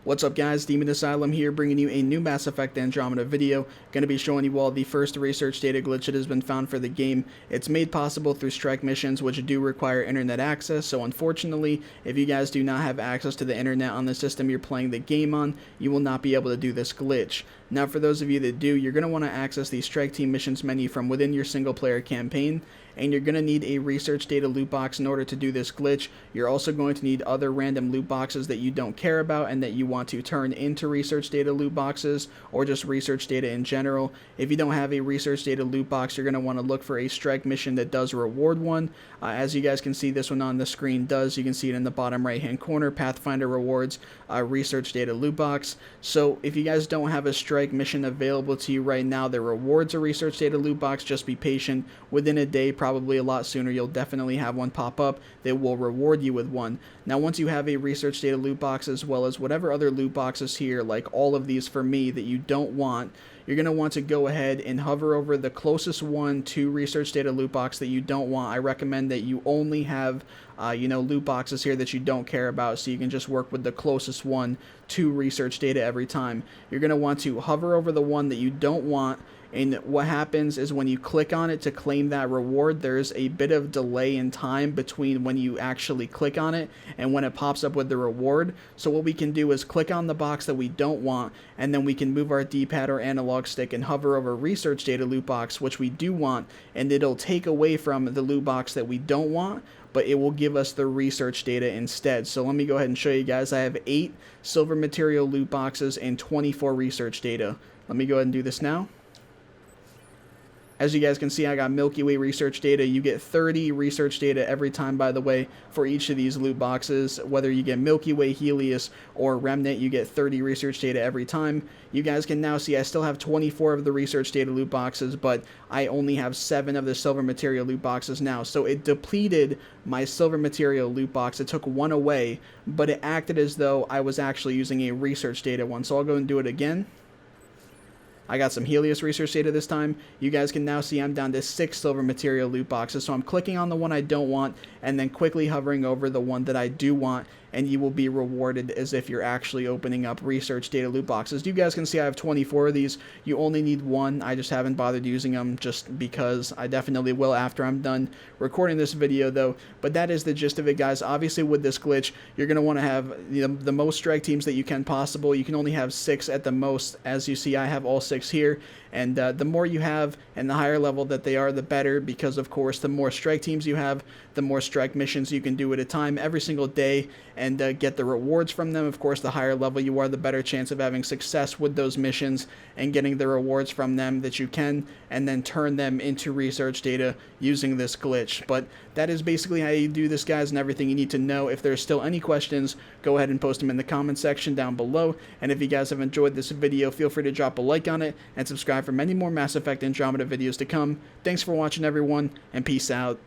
What's up guys, Demon Asylum here, bringing you a new Mass Effect Andromeda video. Going to be showing you all the first research data glitch that has been found for the game. It's made possible through strike missions, which do require internet access, so unfortunately, if you guys do not have access to the internet on the system you're playing the game on, you will not be able to do this glitch. Now for those of you that do, you're going to want to access the Strike Team Missions menu from within your single player campaign, and you're going to need a research data loot box in order to do this glitch. You're also going to need other random loot boxes that you don't care about and that you want to turn into research data loot boxes, or just research data in general. If you don't have a research data loot box, you're going to want to look for a strike mission that does reward one. As you guys can see, this one on the screen does. You can see it in the bottom right hand corner, Pathfinder rewards research data loot box. So if you guys don't have a strike mission available to you right now that rewards a research data loot box, just be patient. Within a day, probably a lot sooner, you'll definitely have one pop up that will reward you with one. Now once you have a research data loot box, as well as whatever other loot boxes here, like all of these for me that you don't want, you're going to want to go ahead and hover over the closest one to research data loot box that you don't want. I recommend that you only have loot boxes here that you don't care about, so you can just work with the closest one to research data every time. You're going to want to hover over the one that you don't want, and what happens is when you click on it to claim that reward, there's a bit of delay in time between when you actually click on it and when it pops up with the reward. So what we can do is click on the box that we don't want, and then we can move our D-pad or analog stick and hover over research data loot box, which we do want, and it'll take away from the loot box that we don't want, but it will give us the research data instead. So let me go ahead and show you guys. I have 8 silver material loot boxes and 24 research data. Let me go ahead and do this now. As you guys can see, I got Milky Way research data. You get 30 research data every time, by the way, for each of these loot boxes. Whether you get Milky Way, Helios, or Remnant, you get 30 research data every time. You guys can now see I still have 24 of the research data loot boxes, but I only have 7 of the silver material loot boxes now. So it depleted my silver material loot box. It took one away, but it acted as though I was actually using a research data one. So I'll go and do it again. I got some Helios research data this time. You guys can now see I'm down to 6 silver material loot boxes. So I'm clicking on the one I don't want and then quickly hovering over the one that I do want, and you will be rewarded as if you're actually opening up research data loot boxes. You guys can see I have 24 of these. You only need one. I just haven't bothered using them just because. I definitely will after I'm done recording this video though. But that is the gist of it, guys. Obviously with this glitch, you're going to want to have the most strike teams that you can possible. You can only have 6 at the most. As you see, I have all 6 here, and the more you have and the higher level that they are, the better, because of course the more strike teams you have, the more strike missions you can do at a time every single day and get the rewards from them. Of course, the higher level you are, the better chance of having success with those missions and getting the rewards from them that you can, and then turn them into research data using this glitch. But that is basically how you do this, guys, and everything you need to know. If there's still any questions, go ahead and post them in the comment section down below. And if you guys have enjoyed this video, feel free to drop a like on it and subscribe for many more Mass Effect Andromeda videos to come. Thanks for watching, everyone, and peace out.